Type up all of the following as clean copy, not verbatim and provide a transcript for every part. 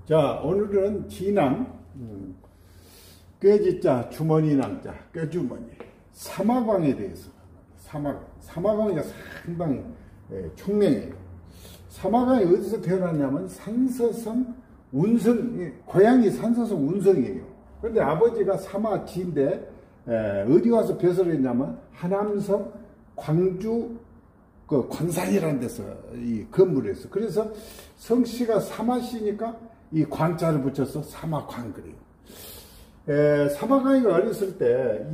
자, 오늘은 진앙, 꾀지자, 주머니낭자, 꾀주머니, 사마광에 대해서. 사마광이가 상당히 총명해요. 사마광이 어디서 태어났냐면 산서성 운성, 고향이 산서성 운성이에요. 그런데 아버지가 사마지인데 어디 와서 벼슬을 했냐면 하남성 광주 그 관산이라는 데서 이 건물을 했어. 그래서 성씨가 사마씨니까 이 광자를 붙여서 사마광 그래요. 사마광이가 어렸을 때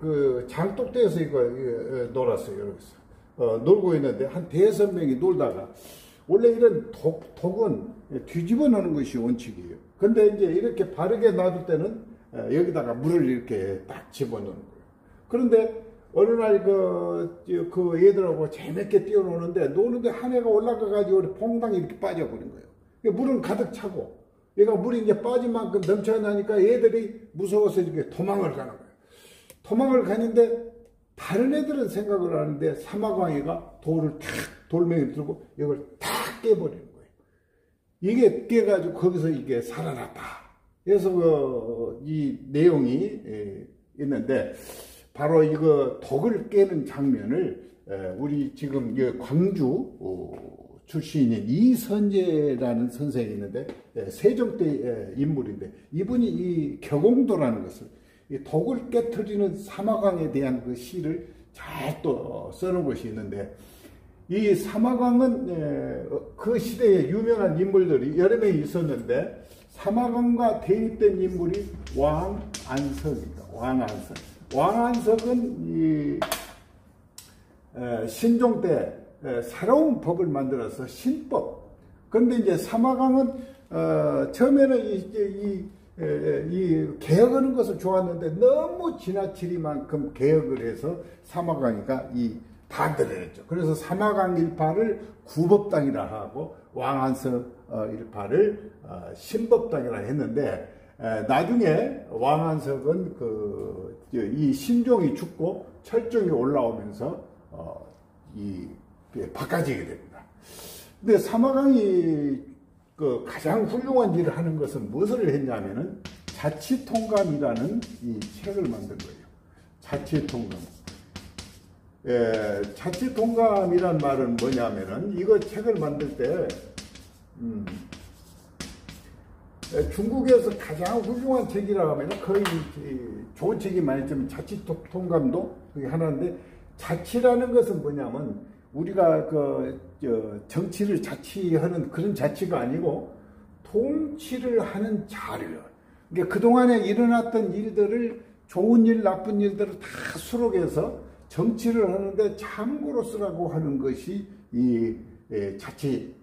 그 장독대에서 이거 놀았어요. 여기서 놀고 있는데 한 대여섯 명이 놀다가 원래 이런 독은 뒤집어 놓는 것이 원칙이에요. 근데 이제 이렇게 바르게 놔둘 때는 여기다가 물을 이렇게 딱 집어넣는 거예요. 그런데 어느 날 그 얘들하고 재밌게 뛰어노는데 노는데 한 애가 올라가가지고 퐁당 이렇게 빠져버린 거예요. 물은 가득 차고 얘가 물이 이제 빠진 만큼 넘쳐나니까 얘들이 무서워서 이렇게 도망을 가는 거예요. 도망을 가는데 다른 애들은 생각을 하는데 사마광이가 돌을 탁 돌멩이를 들고 이걸 탁 깨버리는 거예요. 이게 깨가지고 거기서 이게 살아났다. 그래서 이 내용이 있는데 바로 이거 독을 깨는 장면을 우리 지금 광주 출신인 이선재라는 선생이 있는데 세종 때 인물인데 이분이 이 격옹도라는 것을 이 독을 깨트리는 사마광에 대한 그 시를 잘 또 써놓은 것이 있는데 이 사마광은 그 시대에 유명한 인물들이 여러 명이 있었는데 사마광과 대립된 인물이 왕안석입니다. 왕안석. 왕안석은 이 신종 때 새로운 법을 만들어서 신법. 그런데 이제 사마광은 처음에는 이 개혁하는 것을 좋았는데 너무 지나치리만큼 개혁을 해서 사마광이가 이 반대를 했죠. 그래서 사마광 일파를 구법당이라 하고 왕안석 일파를 신법당이라 했는데 나중에 왕안석은 이 신종이 죽고 철종이 올라오면서 바꿔지게 됩니다. 근데 사마광이 가장 훌륭한 일을 하는 것은 무엇을 했냐면은 자치통감이라는 이 책을 만든 거예요. 자치통감. 자치통감이란 말은 뭐냐면은 이거 책을 만들 때 중국에서 가장 훌륭한 책이라고 하면 거의 좋은 책이 많이 있지만 자치통감도 그게 하나인데 자치라는 것은 뭐냐면 우리가 정치를 자치하는 그런 자치가 아니고 통치를 하는 자료예요. 그러니까 그동안에 일어났던 일들을 좋은 일, 나쁜 일들을 다 수록해서 정치를 하는데 참고로 쓰라고 하는 것이 이 자치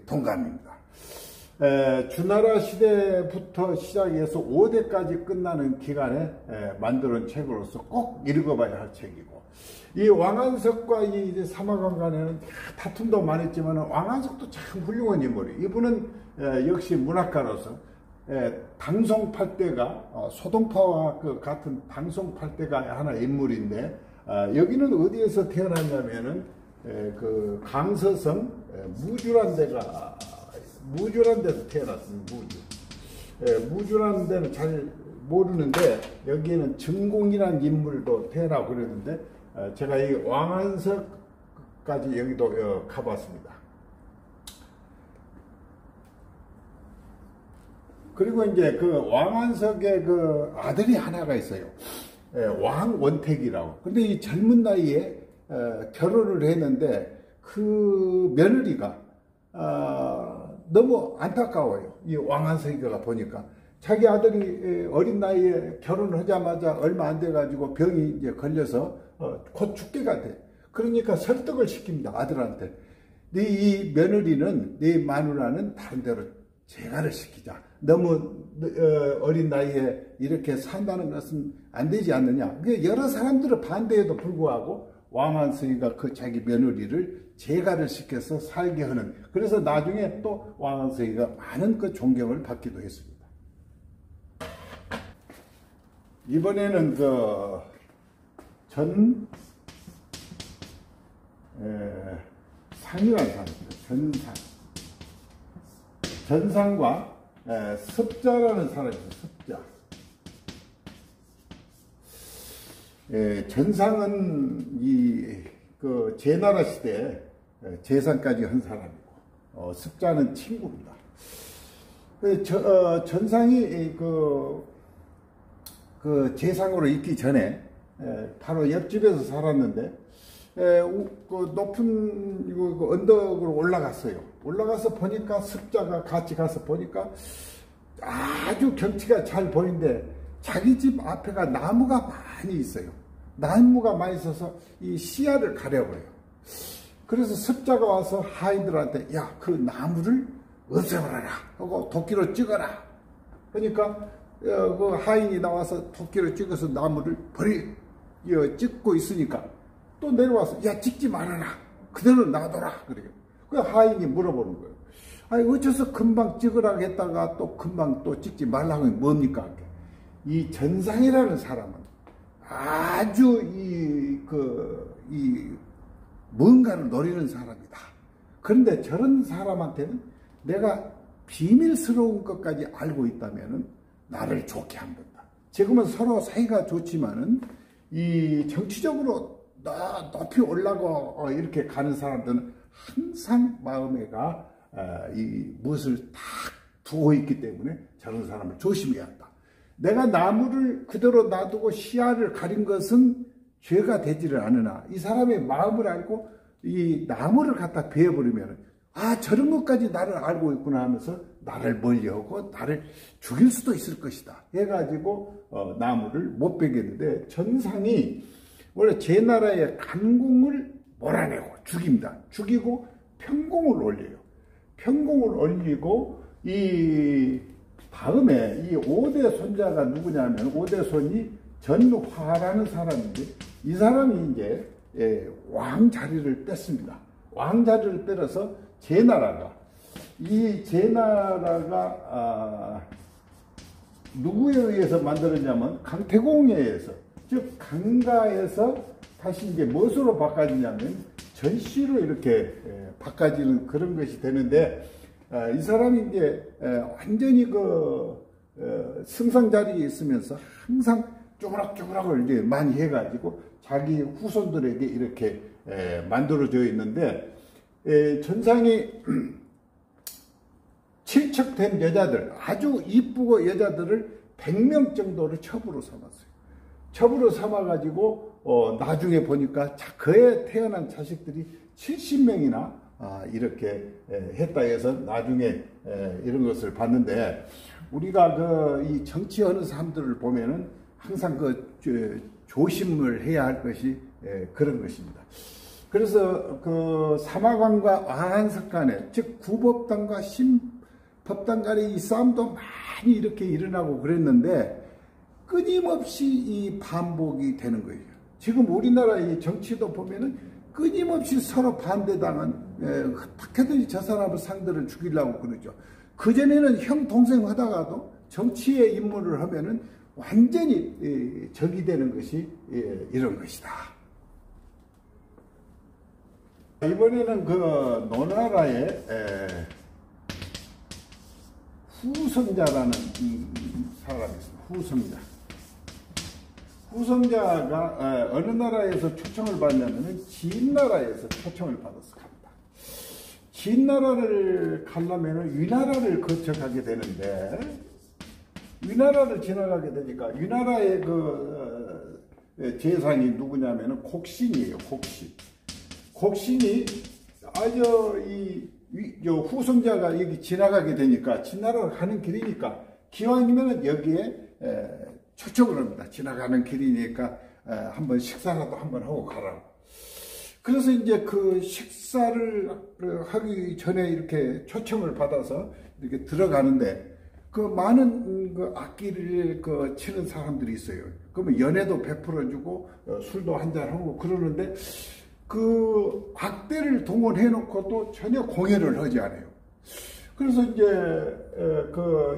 통감입니다. 주나라 시대부터 시작해서 5대까지 끝나는 기간에 만들어낸 책으로서 꼭 읽어봐야 할 책이고 이 왕안석과 이 사마광 간에는 다툼도 많았지만 왕안석도 참 훌륭한 인물이에요. 이분은 역시 문학가로서 당송팔대가 소동파와 같은 당송팔대가 하나 인물인데 여기는 어디에서 태어났냐면은 그 강서성 무주란 데서 태어났습니다. 무주라는 데는 잘 모르는데 여기에는 증공이라는 인물도 태어나고 그랬는데 제가 이 왕안석까지 여기도 가봤습니다. 그리고 이제 그 왕안석의 그 아들이 하나가 있어요. 왕원택이라고. 근데 이 젊은 나이에 결혼을 했는데 그 며느리가 너무 안타까워요. 이 왕안석이가 보니까 자기 아들이 어린 나이에 결혼을 하자마자 얼마 안 돼가지고 병이 이제 걸려서 곧 죽게가 돼. 그러니까 설득을 시킵니다. 아들한테. 이 며느리는 네 마누라는 다른 데로 재가를 시키자. 너무 어린 나이에 이렇게 산다는 것은 안 되지 않느냐. 여러 사람들은 반대에도 불구하고 왕안석이가 그 자기 며느리를 재가를 시켜서 살게 하는. 그래서 나중에 또 왕안석이가 많은 그 존경을 받기도 했습니다. 이번에는 산이라는 산입니다. 전산. 전상과 습자라는 사람이 있어요. 습자. 전상은 그 제나라 시대에 재상까지 한 사람이고, 습자는 친구입니다. 전상이 그 재상으로 있기 전에 바로 옆집에서 살았는데, 그 높은 그 언덕으로 올라갔어요. 올라가서 보니까 습자가 같이 가서 보니까 아주 경치가 잘 보이는데 자기 집 앞에가 나무가 많이 있어요. 나무가 많이 있어서 이 시야를 가려버려요. 그래서 습자가 와서 하인들한테 야, 그 나무를 없애버려라 하고 도끼로 찍어라. 그러니까 그 하인이 나와서 도끼로 찍어서 나무를 찍고 있으니까 또 내려와서 야, 찍지 말아라. 그대로 놔둬라. 그래요. 그 하인이 물어보는 거예요. 아니, 어째서 금방 찍으라고 했다가 또 금방 또 찍지 말라고 하면 뭡니까? 이 전상이라는 사람은 아주 뭔가를 노리는 사람이다. 그런데 저런 사람한테는 내가 비밀스러운 것까지 알고 있다면은 나를 좋게 한 건다. 지금은 서로 사이가 좋지만은 이 정치적으로 높이 올라가 이렇게 가는 사람들은 항상 마음에가 무엇을 딱 두고 있기 때문에 저런 사람을 조심해야 한다. 내가 나무를 그대로 놔두고 시야를 가린 것은 죄가 되지를 않으나 이 사람의 마음을 알고 이 나무를 갖다 베어버리면 아, 저런 것까지 나를 알고 있구나 하면서 나를 멀리하고 나를 죽일 수도 있을 것이다 해가지고 나무를 못 베겠는데, 전상이 원래 제 나라의 간공을 몰아내고 죽입니다. 죽이고 평공을 올려요. 평공을 올리고 이 다음에 이 5대 손자가 누구냐면 5대 손이 전화라는 사람인데, 이 사람이 이제 왕 자리를 뺐습니다. 왕 자리를 빼서 제나라가 누구에 의해서 만들었냐면 강태공에 의해서, 즉 강가에서 다시 이제 무엇으로 바꿔지냐면 전시로 이렇게 바꿔지는 그런 것이 되는데, 이 사람이 이제 완전히 승상 자리에 있으면서 항상 쪼그락쪼그락을 이제 많이 해가지고 자기 후손들에게 이렇게 만들어져 있는데, 전상이 칠척된 여자들, 아주 이쁘고 여자들을 100명 정도를 첩으로 삼았어요. 첩으로 삼아가지고 나중에 보니까 그에 태어난 자식들이 70명이나 이렇게 했다 해서 나중에 이런 것을 봤는데, 우리가 이 정치하는 사람들을 보면은 항상 조심을 해야 할 것이 그런 것입니다. 그래서 사마관과 왕한석 간에, 즉 구법당과 신법당 간의 이 싸움도 많이 이렇게 일어나고 그랬는데 끊임없이 이 반복이 되는 거예요. 지금 우리나라의 정치도 보면은 끊임없이 서로 반대당은 어떻게든지 저 사람을 상대를 죽이려고 그러죠. 그전에는 형 동생 하다가도 정치에 입문을 하면은 완전히 적이 되는 것이 이런 것이다. 이번에는 노나라의 후성자라는 사람이 있습니다. 후성자. 후성자가 어느 나라에서 초청을 받냐면 진나라에서 초청을 받아서 갑니다. 진나라를 가려면 위나라를 거쳐가게 되는데, 위나라를 지나가게 되니까 위나라의 재상이 누구냐면 곡신이에요. 곡신이 후성자가 여기 지나가게 되니까, 진나라로 가는 길이니까 기왕이면 여기에 초청을 합니다. 지나가는 길이니까 한번 식사라도 한번 하고 가라고. 그래서 이제 그 식사를 하기 전에 이렇게 초청을 받아서 이렇게 들어가는데, 많은 악기를 치는 사람들이 있어요. 그러면 연회도 베풀어주고 술도 한잔하고 그러는데, 악대를 동원해 놓고도 전혀 공연을 하지 않아요. 그래서 이제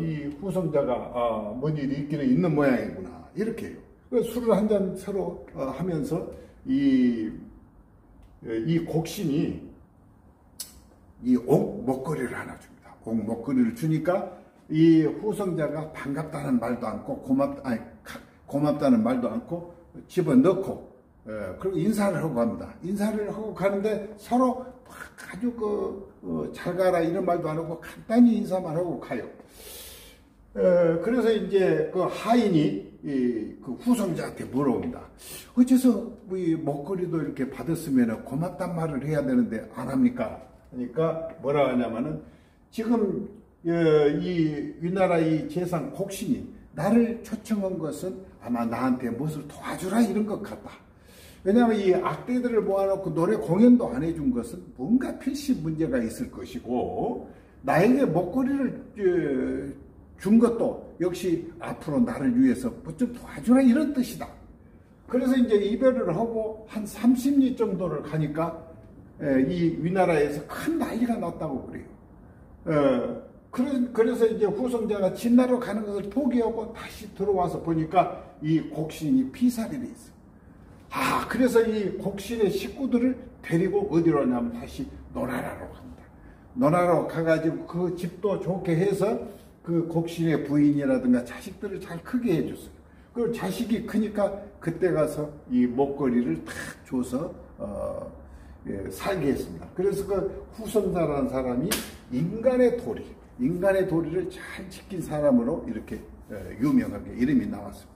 이 후성자가 뭔 일이 있기는 있는 모양이구나 이렇게 해요. 술을 한 잔 서로 하면서 이 곡신이 이 목걸이를 하나 줍니다. 꼭 먹거리를 주니까 이 후성자가 반갑다는 말도 않고 고맙다는 말도 않고 집어넣고 그리고 인사를 하고 갑니다. 인사를 하고 가는데 서로 아주 잘 가라 이런 말도 안 하고 간단히 인사만 하고 가요. 그래서 이제 그 하인이 그 후성자한테 물어봅니다. 어째서 이 먹거리도 이렇게 받았으면 고맙단 말을 해야 되는데 안 합니까? 그러니까 뭐라 하냐면은 지금 이 위나라 이 재상 곡신이 나를 초청한 것은 아마 나한테 무엇을 도와주라 이런 것 같다. 왜냐하면 이 악대들을 모아놓고 노래 공연도 안 해준 것은 뭔가 필시 문제가 있을 것이고 나에게 먹거리를 준 것도 역시 앞으로 나를 위해서 뭐 좀 도와주라 이런 뜻이다. 그래서 이제 이별을 하고 한 30리 정도를 가니까 이 위나라에서 큰 난리가 났다고 그래요. 그래서 이제 후성자가 진나로 가는 것을 포기하고 다시 들어와서 보니까 이 곡신이 피살이 돼 있어. 그래서 이 곡신의 식구들을 데리고 어디로 가냐면 다시 노나라로 갑니다. 노나라로 가가지고 그 집도 좋게 해서 그 곡신의 부인이라든가 자식들을 잘 크게 해줬어요. 그리고 자식이 크니까 그때 가서 이 먹거리를 다 줘서 살게 했습니다. 그래서 그 후성자라는 사람이 인간의 도리를 잘 지킨 사람으로 이렇게 유명하게 이름이 나왔습니다.